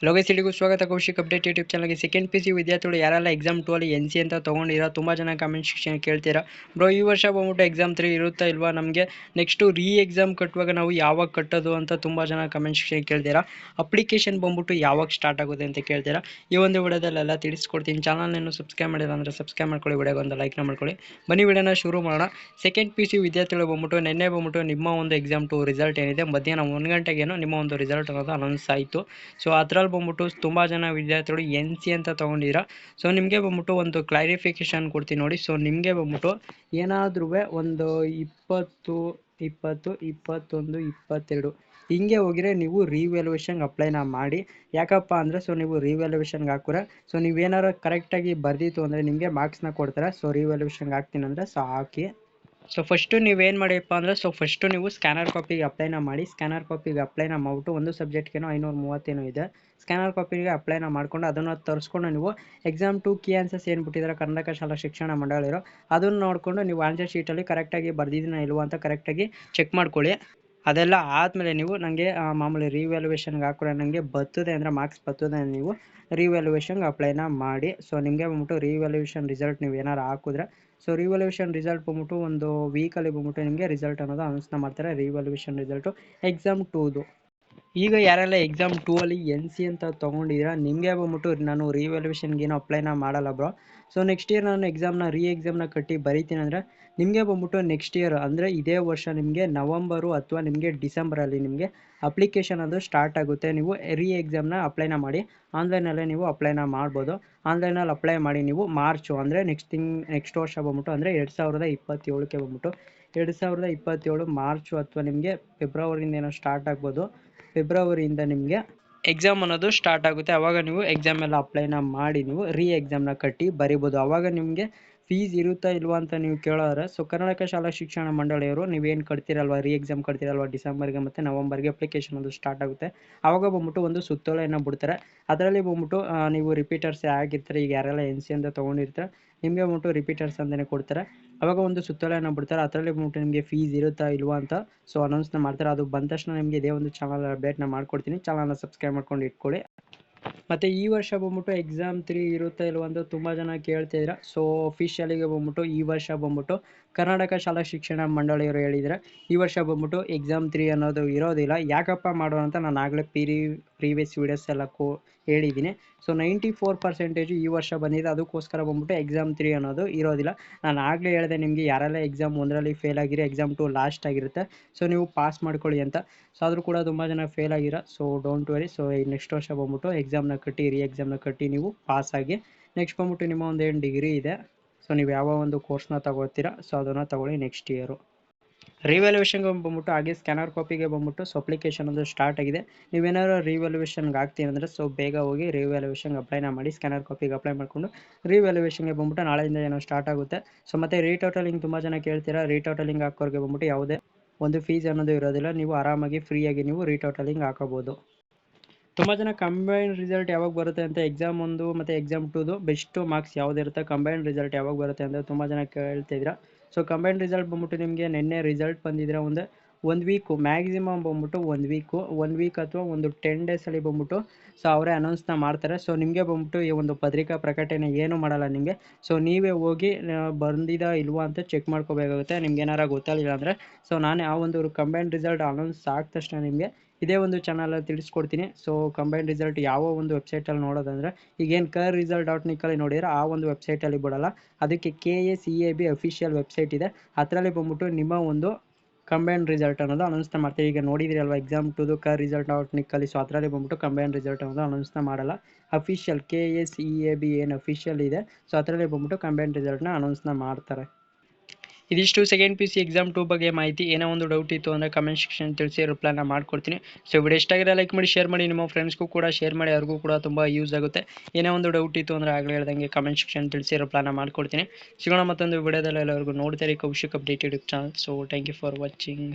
ಲೋಗೇಸಿಡಿಗೂ ಸ್ವಾಗತ. Kaushik update YouTube ಚಾನಲ್ಗೆ. Second PCU ವಿದ್ಯಾರ್ಥಿಗಳು ಯಾರೆಲ್ಲ ಎಕ್ಸಾಮ್ 2 ಅಲ್ಲಿ NC ಅಂತ ತೊಗೊಂಡಿರೋ ತುಂಬ ಜನ ಕಮೆಂಟ್ ಸೆಕ್ಷನ್ ಕೇಳ್ತೀರಾ. ಬ್ರೋ, ಈ ವರ್ಷ ಬಂದ್ಬಿಟ್ಟು ಎಕ್ಸಾಮ್ 3 ಇರುತ್ತಾ ಇಲ್ವಾ, ನಮಗೆ ನೆಕ್ಸ್ಟು ಎಕ್ಸಾಮ್ ಕಟ್ಟುವಾಗ ನಾವು ಯಾವಾಗ ಕಟ್ಟೋದು ಅಂತ ತುಂಬ ಜನ ಕಮೆಂಟ್ ಸೆಕ್ಷನ್ ಕೇಳ್ತೀರಾ. ಅಪ್ಲಿಕೇಶನ್ ಬಂದ್ಬಿಟ್ಟು ಯಾವಾಗ ಸ್ಟಾರ್ಟ್ ಆಗುತ್ತೆ ಅಂತ ಕೇಳ್ತೀರಾ. ಈ ಒಂದು ವಿಡಿಯೋದಲ್ಲೆಲ್ಲ ತಿಳಿಸ್ಕೊಡ್ತೀನಿ. ಚಾನಲ್ನೇನು ಸಬ್ಸ್ಕ್ರೈಬ್ ಮಾಡಿಲ್ಲ ಅಂದರೆ ಸಬ್ಸ್ಕ್ರೈಬ್ ಮಾಡ್ಕೊಳ್ಳಿ, ವಿಡಿಯೋಗೆ ಒಂದು ಲೈಕ್ನ ಮಾಡ್ಕೊಳ್ಳಿ. ಬನ್ನಿ ವಿಡಿಯೋನ ಶುರು ಮಾಡೋಣ. ಸೆಕೆಂಡ್ PCU ವಿದ್ಯಾರ್ಥಿಗಳು ಬಂದ್ಬಿಟ್ಟು ನಿನ್ನೆ ಬಂದ್ಬಿಟ್ಟು ನಿಮ್ಮ ಒಂದು ಎಕ್ಸಾಮ್ 2 ರಿಸಲ್ಟ್ ಏನಿದೆ ಮಧ್ಯಾಹ್ನ 1 ಗಂಟೆಗೇನೋ ನಿಮ್ಮ ಒಂದು ರಿಸಲ್ಟ್ ಅನ್ನೋದು ಅನೌನ್ಸ್ ಆಯಿತು. ಸೊ ಅದರಲ್ಲಿ ಬಂದ್ಬಿಟ್ಟು ತುಂಬ ಜನ ವಿದ್ಯಾರ್ಥಿಗಳು NC ಅಂತ ತೊಗೊಂಡಿದ್ದೀರಾ. ಸೊ ನಿಮಗೆ ಬಂದ್ಬಿಟ್ಟು ಒಂದು ಕ್ಲಾರಿಫಿಕೇಶನ್ ಕೊಡ್ತೀನಿ ನೋಡಿ. ಸೊ ನಿಮಗೆ ಬಂದ್ಬಿಟ್ಟು ಏನಾದ್ರೂ ಒಂದು 20, 21, 22 ಹಿಂಗೆ ಹೋಗಿರೆ ನೀವು ರಿವ್ಯಾಲ್ಯೂಯೇಷನ್ಗೆ ಅಪ್ಲೈನ ಮಾಡಿ. ಯಾಕಪ್ಪ ಅಂದರೆ ಸೊ ನೀವು ರಿವ್ಯಾಲ್ಯೂಯೇಷನ್ಗೆ ಹಾಕಿದ್ರೆ ಸೊ ನೀವೇನಾರು ಕರೆಕ್ಟಾಗಿ ಬರ್ದಿತ್ತು ಅಂದರೆ ನಿಮಗೆ ಮಾರ್ಕ್ಸ್ನ ಕೊಡ್ತಾರೆ. ಸೊ ರಿವ್ಯಾಲ್ಯೂಯೇಷನ್ಗೆ ಹಾಕ್ತೀನಿ ಅಂದರೆ ಸೊ ಹಾಕಿ. ಸೊ ಫಸ್ಟು ನೀವೇನು ಮಾಡಿಯಪ್ಪ ಅಂದರೆ ಫಸ್ಟು ನೀವು ಸ್ಕ್ಯಾನರ್ ಕಾಪಿಗೆ ಅಪ್ಲೈನ ಮಾಡಿ. ಸ್ಕ್ಯಾನರ್ ಕಾಪಿಗೆ ಅಪ್ಲೈನ ಮಾಡಿಬಿಟ್ಟು ಒಂದು ಸಬ್ಜೆಕ್ಟ್ಗೇನೋ 530 ಇದೆ. ಸ್ಕ್ಯಾನರ್ ಕಾಪಿಗೆ ಅಪ್ಲೈನ ಮಾಡಿಕೊಂಡು ಅದನ್ನು ತರಿಸ್ಕೊಂಡು ನೀವು ಎಕ್ಸಾಮ್ 2 ಕೀ ಆನ್ಸರ್ಸ್ ಏನು ಬಿಟ್ಟಿದ್ದಾರೆ ಕರ್ನಾಟಕ ಶಾಲಾ ಶಿಕ್ಷಣ ಮಂಡಳಿಯರು, ಅದನ್ನು ನೋಡಿಕೊಂಡು ನೀವು ಆನ್ಸರ್ ಶೀಟಲ್ಲಿ ಕರೆಕ್ಟಾಗಿ ಬರ್ದಿದ್ದೀನ ಇಲ್ವಾ ಅಂತ ಕರೆಕ್ಟಾಗಿ ಚೆಕ್ ಮಾಡ್ಕೊಳ್ಳಿ. ಅದೆಲ್ಲ ಆದಮೇಲೆ ನೀವು ನನಗೆ ಮಾಮೂಲಿ ರಿವ್ಯಾಲ್ಯೂಯೇಷನ್ಗೆ ಹಾಕಿದ್ರೆ ನನಗೆ ಬರ್ತದೆ ಅಂದರೆ ಮಾರ್ಕ್ಸ್ ಬರ್ತದೆ, ನೀವು ರಿವ್ಯಾಲ್ಯೂಯೇಷನ್ಗೆ ಅಪ್ಲೈನ ಮಾಡಿ. ಸೊ ನಿಮಗೆ ಬಂದ್ಬಿಟ್ಟು ರಿವ್ಯಾಲ್ಯೂಯೇಷನ್ ರಿಸಲ್ಟ್ ನೀವು ಏನಾರು ಹಾಕಿದ್ರೆ ಸೊ ರಿವ್ಯಾಲ್ಯೂಯೇಷನ್ ರಿಸಲ್ಟ್ ಬಂದ್ಬಿಟ್ಟು ಒಂದು ವೀಕಲ್ಲಿ ಬಂದ್ಬಿಟ್ಟು ನಿಮಗೆ ರಿಸಲ್ಟ್ ಅನ್ನೋದು ಅನೌನ್ಸ್ನ ಮಾಡ್ತಾರೆ. ರಿವ್ಯಾಲ್ಯೂಯೇಷನ್ ರಿಸಲ್ಟು ಎಕ್ಸಾಮ್ 2ದು. ಈಗ ಯಾರೆಲ್ಲ ಎಕ್ಸಾಮ್ 2 ಅಲ್ಲಿ NC ಅಂತ ತೊಗೊಂಡಿದ್ದೀರಾ ನಿಮಗೆ ಬಂದ್ಬಿಟ್ಟು ನಾನು ರಿವ್ಯಾಲ್ಯೂಯೇಷನ್ಗೆ ಏನೋ ಅಪ್ಲೈನ ಮಾಡಲ್ಲ ಬ್ರೋ. ಸೊ ನೆಕ್ಸ್ಟ್ ಇಯರ್ ನಾನು ಎಕ್ಸಾಮ್ನ ಕಟ್ಟಿ ಬರೀತೀನಿ ಅಂದರೆ ನಿಮಗೆ ಬಂದ್ಬಿಟ್ಟು ನೆಕ್ಸ್ಟ್ ಇಯರ್ ಅಂದರೆ ಇದೇ ವರ್ಷ ನಿಮಗೆ ನವಂಬರು ಅಥವಾ ನಿಮಗೆ ಡಿಸೆಂಬರಲ್ಲಿ ನಿಮಗೆ ಅಪ್ಲಿಕೇಶನ್ ಅದು ಸ್ಟಾರ್ಟ್ ಆಗುತ್ತೆ. ನೀವು ಎಕ್ಸಾಮ್ನ ಅಪ್ಲೈನ ಮಾಡಿ. ಆನ್ಲೈನಲ್ಲೇ ನೀವು ಅಪ್ಲೈನ ಮಾಡ್ಬೋದು. ಆನ್ಲೈನಲ್ಲಿ ಅಪ್ಲೈ ಮಾಡಿ ನೀವು ಮಾರ್ಚು ಅಂದರೆ ನೆಕ್ಸ್ಟ್ ವರ್ಷ ಬಂದ್ಬಿಟ್ಟು ಅಂದರೆ 2027ಕ್ಕೆ ಬಂದ್ಬಿಟ್ಟು 2027 ಮಾರ್ಚು ಅಥವಾ ನಿಮಗೆ ಫೆಬ್ರವರಿಯಿಂದ ಏನೋ ಸ್ಟಾರ್ಟ್ ಆಗ್ಬೋದು. ಫೆಬ್ರವರಿಯಿಂದ ನಿಮಗೆ ಎಕ್ಸಾಮ್ ಅನ್ನೋದು ಸ್ಟಾರ್ಟ್ ಆಗುತ್ತೆ. ಆವಾಗ ನೀವು ಎಕ್ಸಾಮ್ ಎಲ್ಲ ಅಪ್ಲೈನ ಮಾಡಿ ನೀವು ಎಕ್ಸಾಮ್ನ ಕಟ್ಟಿ ಬರಿಬೋದು. ಆವಾಗ ನಿಮಗೆ ಫೀಸ್ ಇರುತ್ತಾ ಇಲ್ವಾ ಅಂತ ನೀವು ಕೇಳೋದ್ರೆ ಸೊ ಕರ್ನಾಟಕ ಶಾಲಾ ಶಿಕ್ಷಣ ಮಂಡಳಿಯವರು ನೀವೇನು ಕಟ್ತೀರಲ್ವ ಎಕ್ಸಾಮ್ ಕಟ್ತೀರಲ್ವ ಡಿಸೆಂಬರ್ಗೆ ಮತ್ತು ನವಂಬರ್ಗೆ ಅಪ್ಲಿಕೇಶನ್ ಅದು ಸ್ಟಾರ್ಟ್ ಆಗುತ್ತೆ. ಆವಾಗ ಬಂದ್ಬಿಟ್ಟು ಒಂದು ಸುತ್ತೋಲೆಯನ್ನು ಬಿಡ್ತಾರೆ. ಅದರಲ್ಲಿ ಬಂದ್ಬಿಟ್ಟು ನೀವು ರಿಪೀಟರ್ಸ್ ಆಗಿರ್ತಾರೆ. ಈಗ ಯಾರೆಲ್ಲ NC ಅಂತ ತೊಗೊಂಡಿರ್ತಾರೆ ನಿಮಗೆ ಬಂದ್ಬಿಟ್ಟು ರಿಪೀಟರ್ಸ್ ಅಂತಲೇ ಕೊಡ್ತಾರೆ. ಆವಾಗ ಒಂದು ಸುತ್ತೋಲೆಯನ್ನು ಬಿಡ್ತಾರೆ. ಅದರಲ್ಲಿ ಬಂದ್ಬಿಟ್ಟು ನಿಮಗೆ ಫೀಸ್ ಇರುತ್ತಾ ಇಲ್ವಾ ಅಂತ ಸೊ ಅನೌನ್ಸ್ನ ಮಾಡ್ತಾರೆ. ಅದು ಬಂದ ತಕ್ಷಣ ನಿಮಗೆ ಇದೇ ಒಂದು ಚಾನಲ್ ಅಪ್ಡೇಟ್ನ ಮಾಡ್ಕೊಡ್ತೀನಿ. ಚಾನಲ್ನ ಸಬ್ಸ್ಕ್ರೈಬ್ ಮಾಡ್ಕೊಂಡು ಇಟ್ಕೊಳ್ಳಿ. ಮತ್ತು ಈ ವರ್ಷ ಬಂದ್ಬಿಟ್ಟು ಎಕ್ಸಾಮ್ 3 ಇರುತ್ತಾ ಇಲ್ವ ಅಂತ ತುಂಬ ಜನ ಕೇಳ್ತಿದ್ದೀರಾ. ಸೊ ಅಫಿಷಿಯಲಿಗೆ ಬಂದ್ಬಿಟ್ಟು ಈ ವರ್ಷ ಬಂದ್ಬಿಟ್ಟು ಕರ್ನಾಟಕ ಶಾಲಾ ಶಿಕ್ಷಣ ಮಂಡಳಿಯವರು ಹೇಳಿದರೆ ಈ ವರ್ಷ ಬಂದ್ಬಿಟ್ಟು ಎಕ್ಸಾಮ್ 3 ಅನ್ನೋದು ಇರೋದಿಲ್ಲ. ಯಾಕಪ್ಪ ಮಾಡೋಣ ಅಂತ ನಾನು ಆಗಲೇ ಪ್ರೀವಿಯಸ್ ವೀಡಿಯೋಸ್ ಎಲ್ಲ ಹೇಳಿದ್ದೀನಿ. ಸೊ 94% ಈ ವರ್ಷ ಬಂದಿದೆ. ಅದಕ್ಕೋಸ್ಕರ ಬಂದ್ಬಿಟ್ಟು ಎಕ್ಸಾಮ್ 3 ಅನ್ನೋದು ಇರೋದಿಲ್ಲ. ನಾನು ಆಗಲೇ ಹೇಳಿದೆ ನಿಮಗೆ ಯಾರೆಲ್ಲ ಎಕ್ಸಾಮ್ 1ರಲ್ಲಿ ಫೇಲ್ ಆಗಿರೋ ಎಕ್ಸಾಮ್ 2 ಲಾಸ್ಟ್ ಆಗಿರುತ್ತೆ ಸೊ ನೀವು ಪಾಸ್ ಮಾಡ್ಕೊಳ್ಳಿ ಅಂತ. ಸೊ ಆದರೂ ಕೂಡ ತುಂಬ ಜನ ಫೇಲ್ ಆಗಿರೋ. So don't worry. So next ವರ್ಷ ಬಂದ್ಬಿಟ್ಟು ಎಕ್ಸಾಮ್ನ ಕಟ್ಟಿ ಎಕ್ಸಾಮ್ನ ಕಟ್ಟಿ ನೀವು ಪಾಸ್ ಆಗಿ ನೆಕ್ಸ್ಟ್ ಬಂದ್ಬಿಟ್ಟು ನಿಮ್ಮ ಒಂದು ಏನು ಡಿಗ್ರಿ ಇದೆ ಸೊ ನೀವು ಯಾವ ಒಂದು ಕೋರ್ಸ್ನ ತಗೋತೀರಾ ಸೊ ಅದನ್ನು ತಗೊಳ್ಳಿ ನೆಕ್ಸ್ಟ್ ಇಯರು. ರಿವ್ಯಾಲ್ಯೂಯೇಷನ್ಗೆ ಬಂದ್ಬಿಟ್ಟು ಹಾಗೆ ಸ್ಕ್ಯಾನರ್ ಕಾಪಿಗೆ ಬಂದ್ಬಿಟ್ಟು ಸೊ ಅಪ್ಲಿಕೇಶನ್ ಅದು ಸ್ಟಾರ್ಟ್ ಆಗಿದೆ. ನೀವೇನಾದ್ರು ರಿವ್ಯಾಲ್ಯೂಯೇಷನ್ಗೆ ಆಗ್ತೀನಿ ಅಂದರೆ ಸೊ ಬೇಗ ಹೋಗಿ ರಿವ್ಯಾಲ್ಯೂಯೇಷನ್ಗೆ ಅಪ್ಲೈನ ಮಾಡಿ. ಸ್ಕ್ಯಾನರ್ ಕಾಪಿಗೆ ಅಪ್ಲೈ ಮಾಡಿಕೊಂಡು ರಿವ್ಯಾಲ್ಯೂಯೇಷನ್ಗೆ ಬಂದ್ಬಿಟ್ಟು ನಾಳೆಯಿಂದ ಏನೋ ಸ್ಟಾರ್ಟ್ ಆಗುತ್ತೆ. ಸೊ ಮತ್ತು ರೀಟೋಟಲಿಂಗ್ ತುಂಬ ಜನ ಕೇಳ್ತೀರಾ. ರೀಟೋಟಲಿಂಗ್ ಹಾಕೋರಿಗೆ ಬಂದ್ಬಿಟ್ಟು ಯಾವುದೇ ಒಂದು ಫೀಸ್ ಅನ್ನೋದು ಇರೋದಿಲ್ಲ. ನೀವು ಆರಾಮಾಗಿ ಫ್ರೀಯಾಗಿ ನೀವು ರೀಟೋಟಲಿಂಗ್ ಹಾಕೋಬೋದು. ತುಂಬ ಜನ ಕಂಬೈನ್ಡ್ ರಿಸಲ್ಟ್ ಯಾವಾಗ ಬರುತ್ತೆ ಅಂತ ಎಕ್ಸಾಮ್ 1 ಮತ್ತು ಎಕ್ಸಾಮ್ 2ದು ಬೆಸ್ಟು ಮಾರ್ಕ್ಸ್ ಯಾವುದಿರುತ್ತೆ ಕಂಬೈನ್ಡ್ ರಿಸಲ್ಟ್ ಯಾವಾಗ ಬರುತ್ತೆ ಅಂತ ತುಂಬ ಜನ ಕೇಳ್ತಿದ್ದೀರಾ. ಸೊ ಕಂಬೈನ್ಡ್ ರಿಸಲ್ಟ್ ಬಂದ್ಬಿಟ್ಟು ನಿಮಗೆ ನಿನ್ನೆ ರಿಸಲ್ಟ್ ಬಂದಿದ್ರೆ ಒಂದು ವೀಕು ಮ್ಯಾಕ್ಸಿಮಮ್ ಬಂದ್ಬಿಟ್ಟು ಒನ್ ವೀಕ್ ಅಥವಾ ಒಂದು 10 ಡೇಸಲ್ಲಿ ಬಂದ್ಬಿಟ್ಟು ಸೊ ಅವರೇ ಅನೌನ್ಸ್ನ ಮಾಡ್ತಾರೆ. ಸೊ ನಿಮಗೆ ಬಂದ್ಬಿಟ್ಟು ಈ ಒಂದು ಪತ್ರಿಕಾ ಪ್ರಕಟಣೆ ಏನೂ ಮಾಡಲ್ಲ ನಿಮಗೆ. ಸೊ ನೀವೇ ಹೋಗಿ ಬಂದಿದಾ ಇಲ್ವಾ ಅಂತ ಚೆಕ್ ಮಾಡ್ಕೋಬೇಕಾಗುತ್ತೆ. ನಿಮ್ಗೆ ಏನಾರ ಗೊತ್ತಾಗಲಿಲ್ಲ ಅಂದರೆ ಸೊ ನಾನು ಆ ಒಂದು ಕಂಬೈನ್ಡ್ ರಿಸಲ್ಟ್ ಅನೌನ್ಸ್ ಆದ ತಕ್ಷಣ ನಿಮಗೆ ಇದೇ ಒಂದು ಚಾನಲಲ್ಲಿ ತಿಳಿಸ್ಕೊಡ್ತೀನಿ. ಸೊ ಕಂಬೈನ್ಡ್ ರಿಸಲ್ಟ್ ಯಾವ ಒಂದು ವೆಬ್ಸೈಟಲ್ಲಿ ನೋಡೋದಂದರೆ ಈಗೇನು KRResult.nic ನೋಡಿದ್ರೆ ಆ ಒಂದು ವೆಬ್ಸೈಟಲ್ಲಿ ಬಿಡಲ್ಲ. ಅದಕ್ಕೆ KACAB ಅಫಿಷಿಯಲ್ ವೆಬ್ಸೈಟ್ ಇದೆ. ಅದರಲ್ಲಿ ಬಂದ್ಬಿಟ್ಟು ನಿಮ್ಮ ಒಂದು ಕಂಬೈನ್ಡ್ ರಿಸಲ್ಟ್ ಅನ್ನೋದು ಅನೌನ್ಸ್ನ ಮಾಡ್ತೀವಿ. ಈಗ ನೋಡಿದ್ರಿ ಅಲ್ವಾ ಎಕ್ಸಾಮ್ 2ದು KRResult.nic. ಸೊ ಅದರಲ್ಲಿ ಬಂದ್ಬಿಟ್ಟು ಕಂಬೈನ್ಡ್ ರಿಸಲ್ಟ್ ಅನ್ನೋದು ಅನೌನ್ಸ್ನ ಮಾಡಲ್ಲ. ಅಫಿಷಿಯಲ್ KACAB ಏನು ಅಫಿಷಿಯಲ್ ಇದೆ ಸೊ ಅದರಲ್ಲಿ ಬಂದ್ಬಿಟ್ಟು ಕಂಬೈನ್ಡ್ ರಿಸಲ್ಟ್ನ ಅನೌನ್ಸ್ನ ಮಾಡ್ತಾರೆ. ಇದಿಷ್ಟು ಸೆಕೆಂಡ್ PCU ಎಕ್ಸಾಮ್ 2 ಬಗ್ಗೆ ಮಾಹಿತಿ. ಏನೋ ಒಂದು ಡೌಟ್ ಇತ್ತು ಅಂದರೆ ಕಮೆಂಟ್ ಸೆಕ್ಷನ್ ತಿಳಿಸಿ ರಿಪ್ಲೈನ ಮಾಡ್ಕೊಡ್ತೀನಿ. ಸೊ ವಿಡಿಯೋ ಇಷ್ಟ ಆಗಿರೋ ಲೈಕ್ ಮಾಡಿ, ಶೇರ್ ಮಾಡಿ, ನಿಮ್ಮ ಫ್ರೆಂಡ್ಸ್ಗೂ ಕೂಡ ಶೇರ್ ಮಾಡಿ, ಅವ್ರಿಗೂ ಕೂಡ ತುಂಬ ಯೂಸ್ ಆಗುತ್ತೆ. ಏನೋ ಒಂದು ಡೌಟ್ ಇತ್ತು ಅಂದರೆ ಆಗಲೇ ಹೇಳ್ದಂಗೆ ಕಮೆಂಟ್ ಸೆಕ್ಷನ್ ತಿಳಿಸಿ ರಿಪ್ಲೈನ ಮಾಡ್ಕೊಡ್ತೀನಿ. ಸಿಗೋಣ ಮತ್ತೊಂದು ವಿಡಿಯೋದಲ್ಲಿ. ಎಲ್ಲರಿಗೂ ನೋಡ್ತಾರೆ Kaushik update YouTube channel. So thank you for watching.